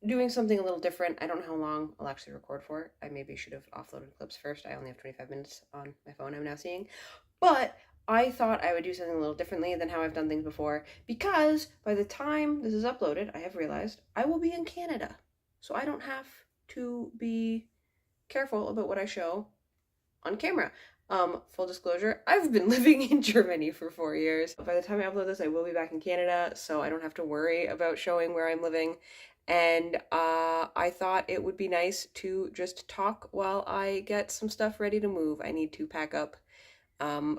doing something a little different. I don't know how long I'll actually record for. I maybe should have offloaded clips first. I only have 25 minutes on my phone, I'm now seeing. But I thought I would do something a little differently than how I've done things before because by the time this is uploaded, I have realized I will be in Canada. So I don't have to be careful about what I show on camera. Full disclosure, I've been living in Germany for 4 years. By the time I upload this, I will be back in Canada, so I don't have to worry about showing where I'm living. And I thought it would be nice to just talk while I get some stuff ready to move. I need to pack up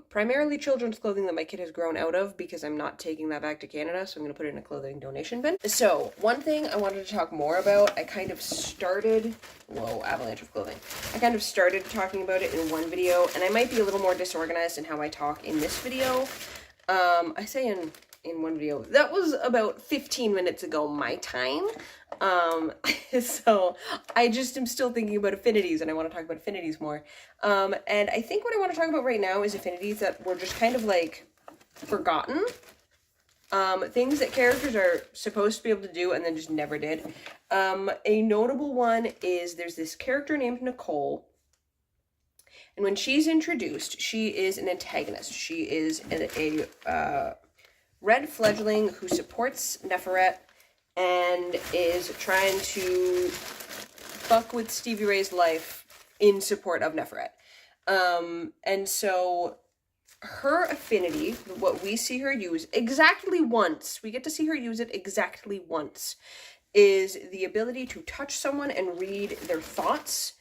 primarily children's clothing that my kid has grown out of because I'm not taking that back to Canada, so I'm going to put it in a clothing donation bin. So, one thing I wanted to talk more about, I kind of started, whoa, avalanche of clothing. I kind of started talking about it in one video, and I might be a little more disorganized in how I talk in this video. I say in one video, that was about 15 minutes ago my time. So I just am still thinking about affinities and I want to talk about affinities more. And I think what I want to talk about right now is affinities that were just kind of like forgotten. Things that characters are supposed to be able to do and then just never did. A notable one is there's this character named Nicole. And when she's introduced, she is an antagonist. She is a red fledgling who supports Neferet and is trying to fuck with Stevie Ray's life in support of Neferet. And so her affinity, what we see her use exactly once, we get to see her use it exactly once, is the ability to touch someone and read their thoughts.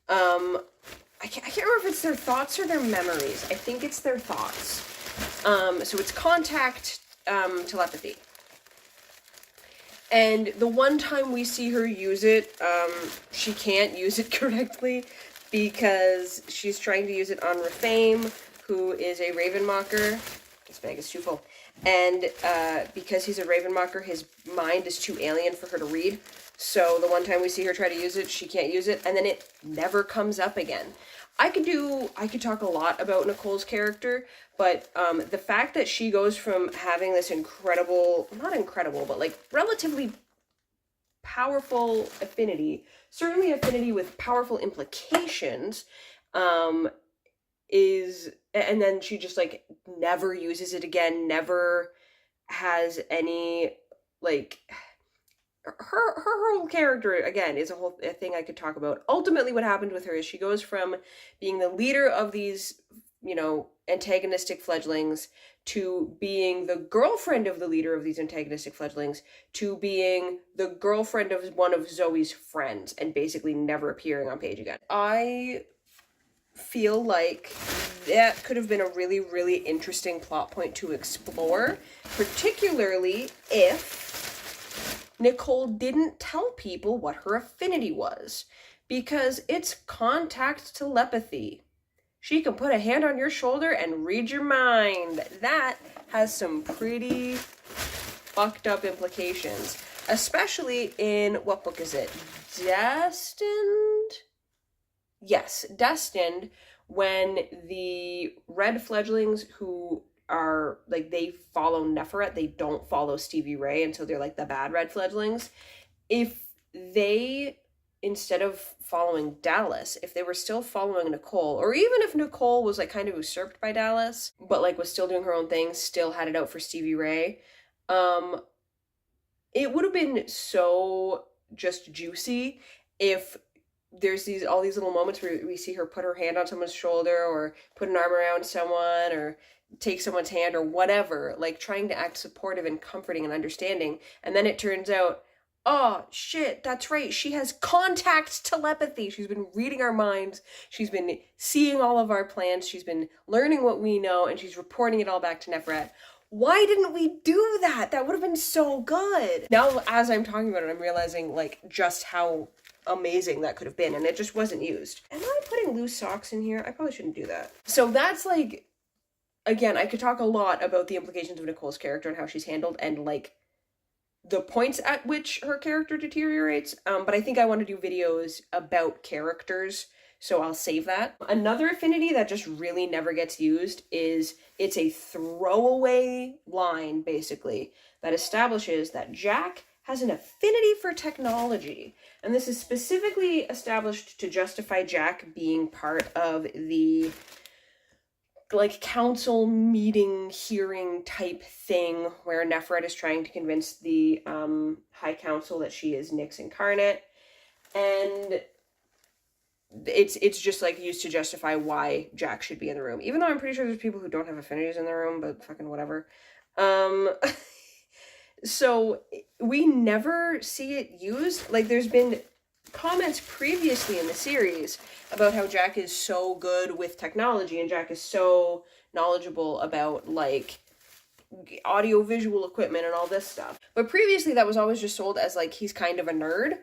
I can't remember if it's their thoughts or their memories. I think it's their thoughts. So it's contact telepathy. And the one time we see her use it, she can't use it correctly because she's trying to use it on Rafame, who is a Ravenmocker. This bag is too full. And because he's a Ravenmocker, his mind is too alien for her to read. So the one time we see her try to use it, she can't use it, and then it never comes up again. I could talk a lot about Nicole's character, but the fact that she goes from having this incredible, not incredible, but like relatively powerful affinity, certainly affinity with powerful implications, and then she just like never uses it again, never has any, like, her whole character again is a thing I could talk about. Ultimately what happened with her is she goes from being the leader of these, antagonistic fledglings to being the girlfriend of the leader of these antagonistic fledglings to being the girlfriend of one of Zoe's friends and basically never appearing on page again. I feel like that could have been a really, really interesting plot point to explore, particularly if Nicole didn't tell people what her affinity was, because it's contact telepathy. She can put a hand on your shoulder and read your mind. That has some pretty fucked up implications, especially in, what book is it? Destined? Yes, Destined, when the red fledglings who are, like, they follow Neferet, they don't follow Stevie Ray until they're, like, the bad red fledglings. If they, instead of following Dallas, if they were still following Nicole, or even if Nicole was, like, kind of usurped by Dallas, but, like, was still doing her own thing, still had it out for Stevie Ray, it would have been so just juicy if there's all these little moments where we see her put her hand on someone's shoulder or put an arm around someone or take someone's hand or whatever, like trying to act supportive and comforting and understanding. And then it turns out, oh shit, that's right, she has contact telepathy. She's been reading our minds. She's been seeing all of our plans. She's been learning what we know, and she's reporting it all back to Neferet. Why didn't we do that? That would have been so good. Now, as I'm talking about it, I'm realizing, like, just how amazing that could have been, and it just wasn't used. Am I putting loose socks in here? I probably shouldn't do that. So that's, like, again, I could talk a lot about the implications of Nicole's character and how she's handled and, like, the points at which her character deteriorates, but I think I want to do videos about characters, so I'll save that. Another affinity that just really never gets used is it's a throwaway line, basically, that establishes that Jack has an affinity for technology. And this is specifically established to justify Jack being part of the like council meeting hearing type thing where Nefret is trying to convince the High Council that she is Nyx incarnate. And it's just like used to justify why Jack should be in the room. Even though I'm pretty sure there's people who don't have affinities in the room, but fucking whatever. So we never see it used. Like, there's been comments previously in the series about how Jack is so good with technology and Jack is so knowledgeable about, like, audio-visual equipment and all this stuff. But previously that was always just sold as, like, he's kind of a nerd.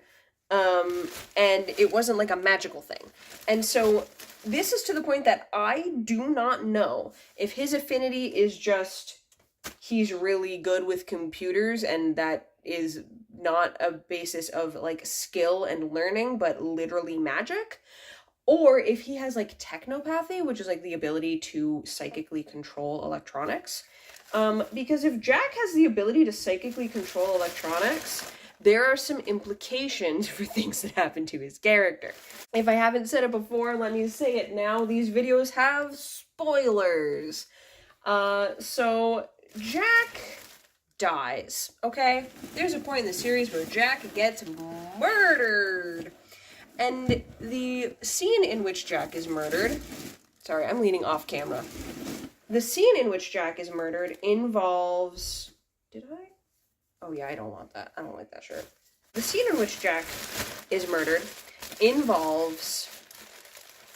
And it wasn't, like, a magical thing. And so this is to the point that I do not know if his affinity is just he's really good with computers and that is not a basis of like skill and learning but literally magic, or if he has like technopathy, which is like the ability to psychically control electronics. Because if Jack has the ability to psychically control electronics, there are some implications for things that happen to his character. If I haven't said it before, let me say it now. These videos have spoilers. So Jack dies, okay? There's a point in the series where Jack gets murdered. And the scene in which Jack is murdered... Sorry, I'm leaning off camera. The scene in which Jack is murdered involves... Did I? Oh yeah, I don't want that. I don't like that shirt. The scene in which Jack is murdered involves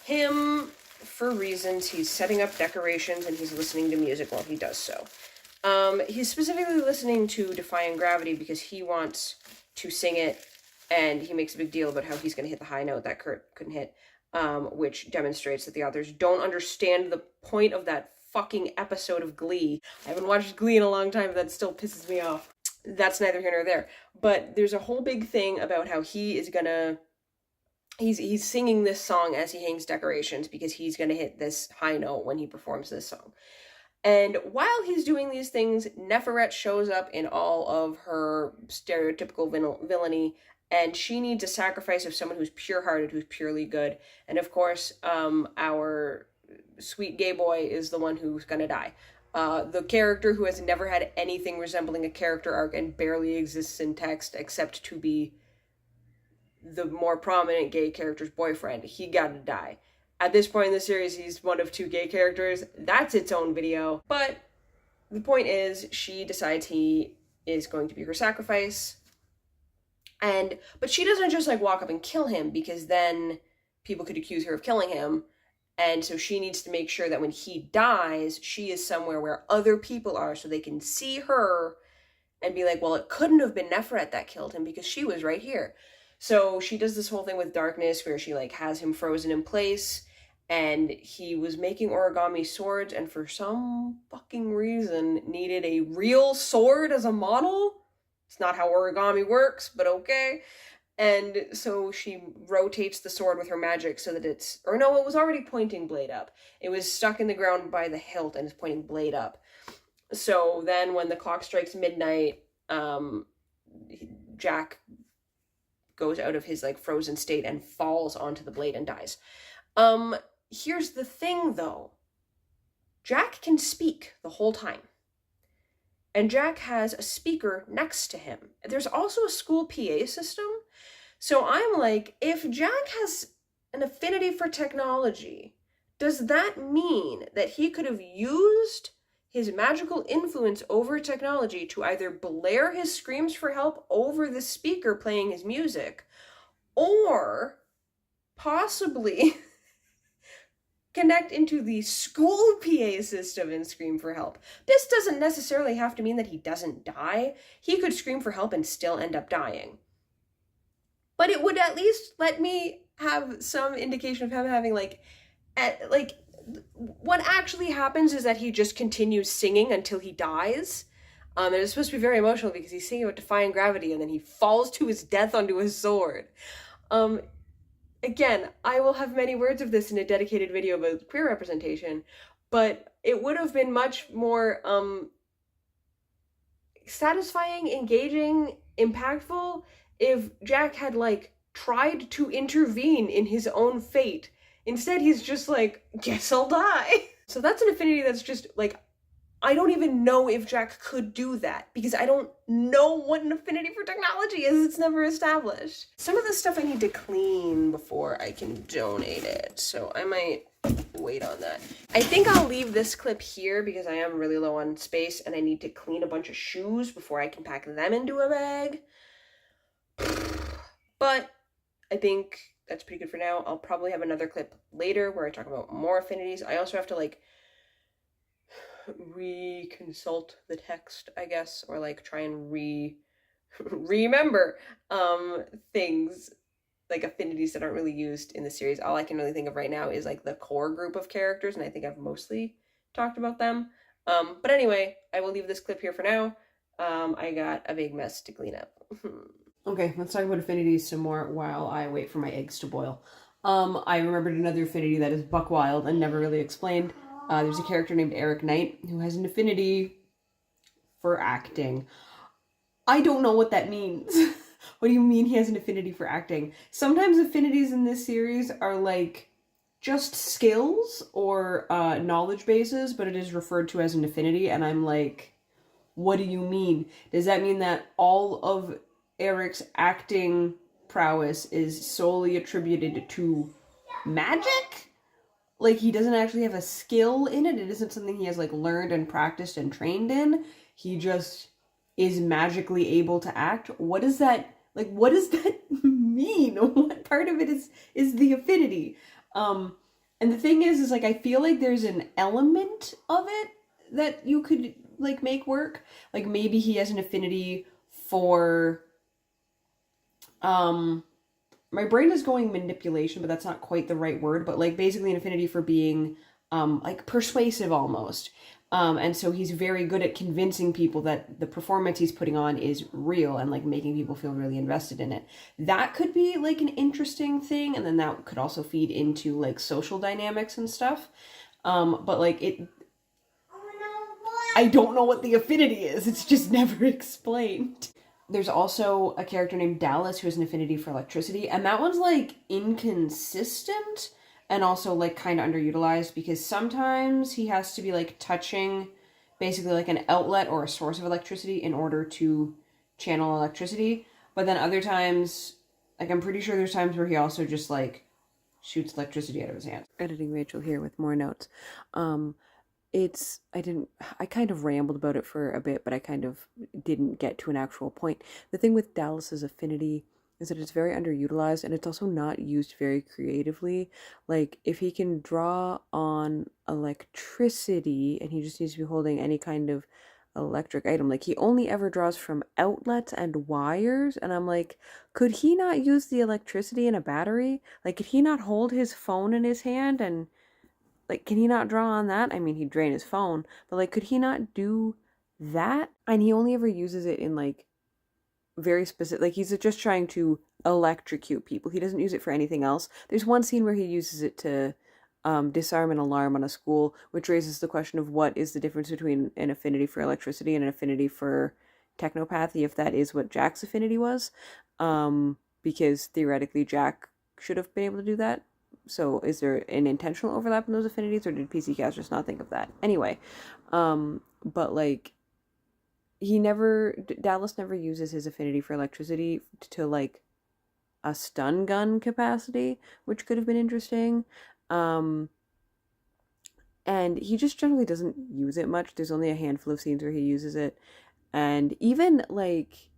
him, for reasons, he's setting up decorations and he's listening to music while he does so. He's specifically listening to Defying Gravity because he wants to sing it, and he makes a big deal about how he's going to hit the high note that Kurt couldn't hit, which demonstrates that the authors don't understand the point of that fucking episode of Glee. I haven't watched Glee in a long time, but that still pisses me off. That's neither here nor there. But there's a whole big thing about how he is gonna... He's singing this song as he hangs decorations because he's gonna hit this high note when he performs this song. And while he's doing these things, Neferet shows up in all of her stereotypical villainy, and she needs a sacrifice of someone who's pure-hearted, who's purely good. And of course, our sweet gay boy is the one who's gonna die. The character who has never had anything resembling a character arc and barely exists in text except to be the more prominent gay character's boyfriend. He gotta die. At this point in the series, he's one of two gay characters. That's its own video. But the point is, she decides he is going to be her sacrifice. But she doesn't just like walk up and kill him, because then people could accuse her of killing him. And so she needs to make sure that when he dies, she is somewhere where other people are so they can see her and be like, well, it couldn't have been Neferet that killed him because she was right here. So she does this whole thing with Darkness where she like has him frozen in place, and he was making origami swords and for some fucking reason needed a real sword as a model. It's not how origami works, but okay. And so she rotates the sword with her magic so that it's... Or no, it was already pointing blade up. It was stuck in the ground by the hilt and is pointing blade up. So then when the clock strikes midnight, Jack goes out of his like frozen state and falls onto the blade and dies. Here's the thing though. Jack can speak the whole time. And Jack has a speaker next to him. There's also a school PA system. So I'm like, if Jack has an affinity for technology, does that mean that he could have used his magical influence over technology to either blare his screams for help over the speaker playing his music, or possibly connect into the school PA system and scream for help? This doesn't necessarily have to mean that he doesn't die. He could scream for help and still end up dying. But it would at least let me have some indication of him having what actually happens is that he just continues singing until he dies. And it's supposed to be very emotional because he's singing about defying gravity and then he falls to his death onto his sword. Again, I will have many words of this in a dedicated video about queer representation, but it would have been much more satisfying, engaging, impactful if Jack had like tried to intervene in his own fate. Instead, he's just like, guess I'll die. So that's an affinity that's just like, I don't even know if Jack could do that because I don't know what an affinity for technology is. It's never established. Some of the stuff I need to clean before I can donate it, so I might wait on that. I think I'll leave this clip here because I am really low on space and I need to clean a bunch of shoes before I can pack them into a bag. But I think that's pretty good for now. I'll probably have another clip later where I talk about more affinities. I also have to like reconsult the text, I guess, or like try and remember things like affinities that aren't really used in the series. All I can really think of right now is like the core group of characters, and I think I've mostly talked about them. But anyway, I will leave this clip here for now. I got a big mess to clean up. Okay, let's talk about affinities some more while I wait for my eggs to boil. I remembered another affinity that is buck wild and never really explained. There's a character named Eric Knight who has an affinity for acting. I don't know what that means. What do you mean he has an affinity for acting? Sometimes affinities in this series are like just skills or knowledge bases, but it is referred to as an affinity, and I'm like, what do you mean? Does that mean that all of Eric's acting prowess is solely attributed to magic? Like, he doesn't actually have a skill in it. It isn't something he has, like, learned and practiced and trained in. He just is magically able to act. What does that, like, what does that mean? What part of it is the affinity? And the thing is, like, I feel like there's an element of it that you could, like, make work. Like, maybe he has an affinity for, my brain is going manipulation, but that's not quite the right word, but like basically an affinity for being like persuasive almost. And so he's very good at convincing people that the performance he's putting on is real and like making people feel really invested in it. That could be like an interesting thing, and then that could also feed into like social dynamics and stuff. But like I don't know what the affinity is. It's just never explained. There's also a character named Dallas who has an affinity for electricity, and that one's like inconsistent and also like kind of underutilized because sometimes he has to be like touching basically like an outlet or a source of electricity in order to channel electricity, but then other times, like I'm pretty sure there's times where he also just like shoots electricity out of his hands. Editing Rachel here with more notes. I kind of rambled about it for a bit, but I kind of didn't get to an actual point. The thing with Dallas's affinity is that it's very underutilized, and it's also not used very creatively. Like, if he can draw on electricity and he just needs to be holding any kind of electric item, like he only ever draws from outlets and wires, and I'm like, could he not use the electricity in a battery? Like, could he not hold his phone in his hand and like, can he not draw on that? I mean, he'd drain his phone, but like, could he not do that? And he only ever uses it in like very specific, like he's just trying to electrocute people. He doesn't use it for anything else. There's one scene where he uses it to disarm an alarm on a school, which raises the question of what is the difference between an affinity for electricity and an affinity for technopathy, if that is what Jack's affinity was. Because theoretically Jack should have been able to do that. So is there an intentional overlap in those affinities, or did PC Cast just not think of that? Anyway, but like, Dallas never uses his affinity for electricity to like a stun gun capacity, which could have been interesting. And he just generally doesn't use it much. There's only a handful of scenes where he uses it. And even like,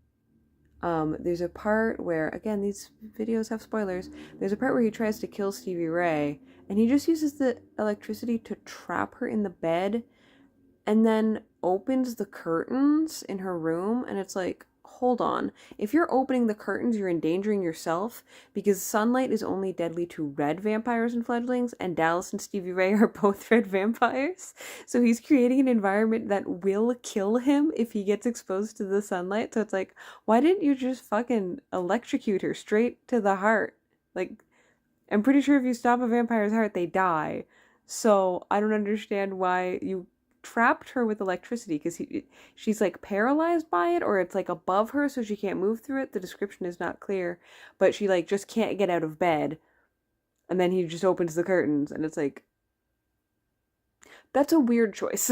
there's a part where, again, these videos have spoilers, there's a part where he tries to kill Stevie Ray, and he just uses the electricity to trap her in the bed, and then opens the curtains in her room, and it's like, hold on. If you're opening the curtains, you're endangering yourself, because sunlight is only deadly to red vampires and fledglings, and Dallas and Stevie Ray are both red vampires. So he's creating an environment that will kill him if he gets exposed to the sunlight. So it's like, why didn't you just fucking electrocute her straight to the heart? Like, I'm pretty sure if you stop a vampire's heart, they die. So I don't understand why you trapped her with electricity because she's like paralyzed by it, or it's like above her so she can't move through it. The description is not clear, but she like just can't get out of bed. And then he just opens the curtains and it's like, that's a weird choice.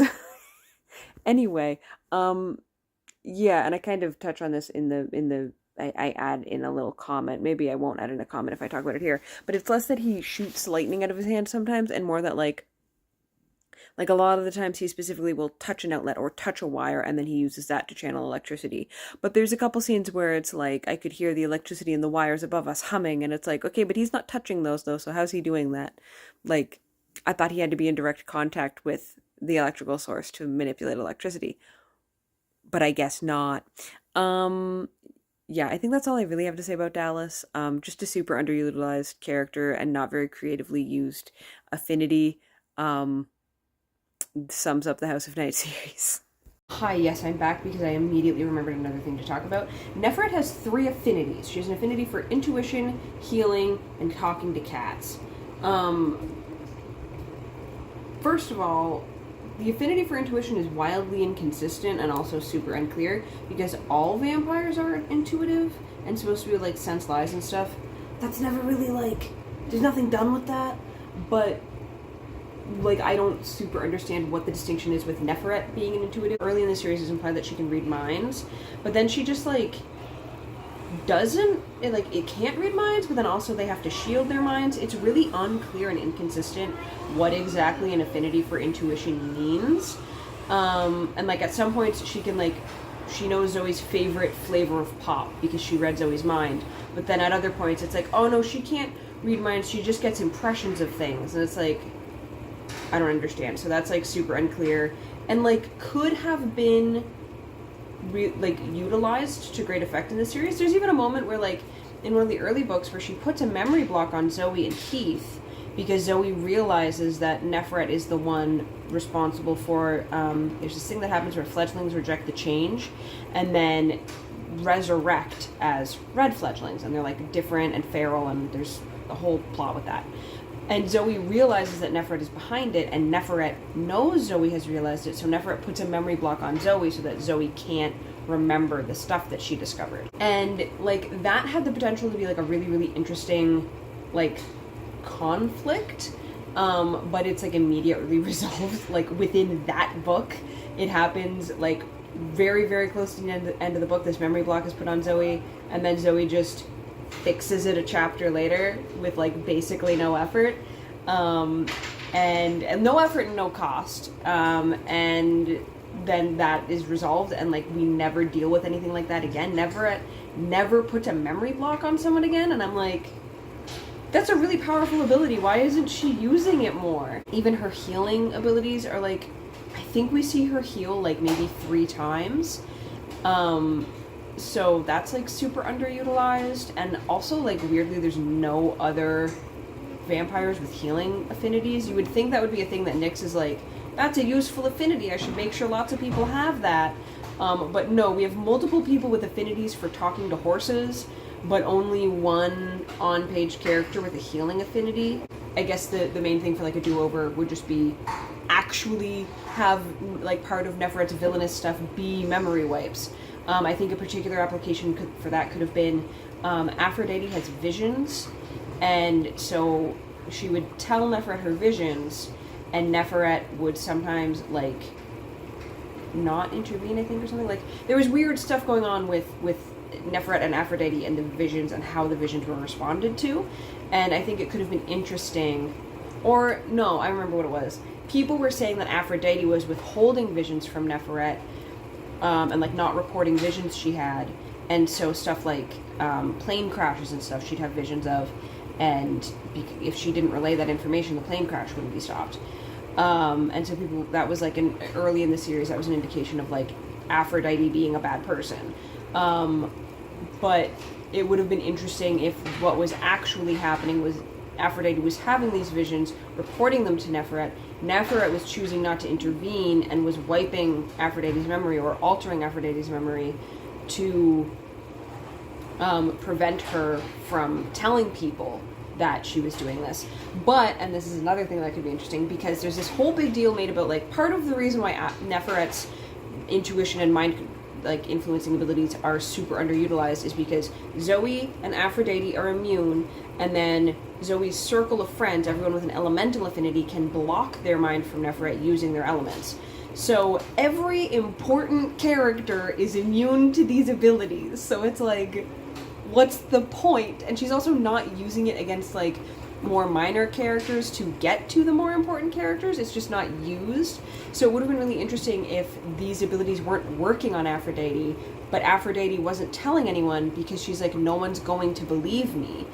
Anyway, yeah, and I kind of touch on this in the I add in a little comment. Maybe I won't add in a comment if I talk about it here. But it's less that he shoots lightning out of his hand sometimes, and more that like a lot of the times he specifically will touch an outlet or touch a wire, and then he uses that to channel electricity. But there's a couple scenes where it's like I could hear the electricity in the wires above us humming, and it's like, okay, but he's not touching those though, so how's he doing that? Like, I thought he had to be in direct contact with the electrical source to manipulate electricity, but I guess not. Um, yeah, I think that's all I really have to say about Dallas. Just a super underutilized character and not very creatively used affinity. Um, sums up the House of Night series. Hi, yes, I'm back because I immediately remembered another thing to talk about. Nefret has 3 affinities. She has an affinity for intuition, healing, and talking to cats. First of all, the affinity for intuition is wildly inconsistent and also super unclear because all vampires are intuitive and supposed to be like sense lies and stuff. That's never really like, there's nothing done with that, but like I don't super understand what the distinction is with Nefret being an intuitive. Early in the series it's implied that she can read minds, but then she just like doesn't, it can't read minds, but then also they have to shield their minds. It's really unclear and inconsistent what exactly an affinity for intuition means. And like at some points she can like, she knows Zoe's favorite flavor of pop because she read Zoe's mind, but then at other points it's like, oh no, she can't read minds, she just gets impressions of things, and it's like, I don't understand. So that's like super unclear and like could have been utilized to great effect in the series. There's even a moment where like in one of the early books where she puts a memory block on Zoe and Keith because Zoe realizes that Nefret is the one responsible for there's this thing that happens where fledglings reject the change and then resurrect as red fledglings, and they're like different and feral, and there's a whole plot with that. And Zoe realizes that Nefret is behind it, and Nefret knows Zoe has realized it, so Nefret puts a memory block on Zoe so that Zoe can't remember the stuff that she discovered. And, like, that had the potential to be, like, a really, really interesting, like, conflict, but it's, like, immediately resolved, like, within that book. It happens, like, very, very close to the end of the book. This memory block is put on Zoe, and then Zoe just fixes it a chapter later with like basically no effort, and no effort and no cost, and then that is resolved, and like we never deal with anything like that again. Never put a memory block on someone again, and I'm like, that's a really powerful ability. Why isn't she using it more? Even her healing abilities are like, I think we see her heal like maybe 3 times. So that's like super underutilized, and also like weirdly there's no other vampires with healing affinities. You would think that would be a thing that Nyx is like, that's a useful affinity, I should make sure lots of people have that. But no, we have multiple people with affinities for talking to horses, but only one on-page character with a healing affinity. I guess the main thing for like a do-over would just be actually have like part of Nefret's villainous stuff be memory wipes. I think a particular application for that could have been Aphrodite has visions, and so she would tell Nefret her visions, and Nefret would sometimes like not intervene, I think, or something. Like there was weird stuff going on with Nefret and Aphrodite and the visions and how the visions were responded to, and I think it could have been interesting. Or no, I remember what it was. People were saying that Aphrodite was withholding visions from Nefret, and like not reporting visions she had, and so stuff like plane crashes and stuff she'd have visions of, and if she didn't relay that information, the plane crash wouldn't be stopped. And so people, that was like early in the series, that was an indication of like Aphrodite being a bad person. But it would have been interesting if what was actually happening was Aphrodite was having these visions, reporting them to Nefret. Nefret was choosing not to intervene and was wiping Aphrodite's memory or altering Aphrodite's memory to prevent her from telling people that she was doing this. But, and this is another thing that could be interesting, because there's this whole big deal made about, like, part of the reason why Neferet's intuition and mind, like, influencing abilities are super underutilized is because Zoe and Aphrodite are immune, and then Zoe's circle of friends, everyone with an elemental affinity, can block their mind from Neferet using their elements. So every important character is immune to these abilities. So it's like, what's the point? And she's also not using it against, like, more minor characters to get to the more important characters. It's just not used. So it would have been really interesting if these abilities weren't working on Aphrodite, but Aphrodite wasn't telling anyone because she's like, no one's going to believe me.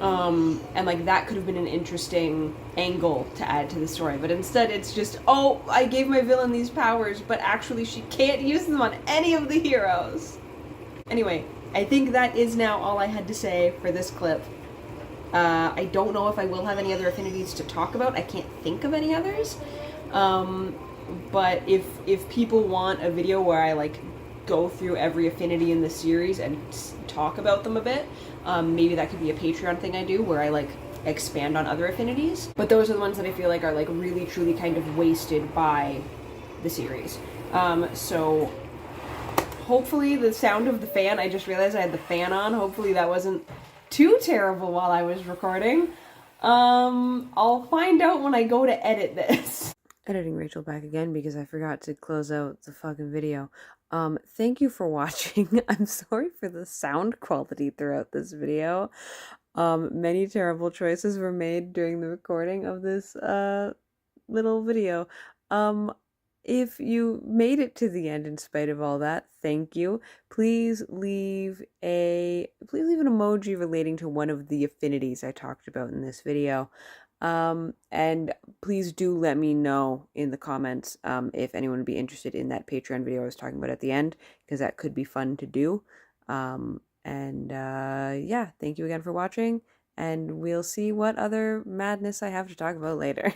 And like that could have been an interesting angle to add to the story, but instead it's just, oh, I gave my villain these powers, but actually she can't use them on any of the heroes. Anyway, I think that is now all I had to say for this clip. I don't know if I will have any other affinities to talk about. I can't think of any others. But if people want a video where I like go through every affinity in the series and talk about them a bit, maybe that could be a Patreon thing I do where I like expand on other affinities. But those are the ones that I feel like are like really truly kind of wasted by the series. So hopefully the sound of the fan, I just realized I had the fan on, hopefully that wasn't too terrible while I was recording. I'll find out when I go to edit this. Editing Rachel back again because I forgot to close out the fucking video. Thank you for watching. I'm sorry for the sound quality throughout this video. Many terrible choices were made during the recording of this little video. If you made it to the end in spite of all that, thank you. Please leave an emoji relating to one of the affinities I talked about in this video. And please do let me know in the comments if anyone would be interested in that Patreon video I was talking about at the end, because that could be fun to do. Yeah, thank you again for watching, and we'll see what other madness I have to talk about later.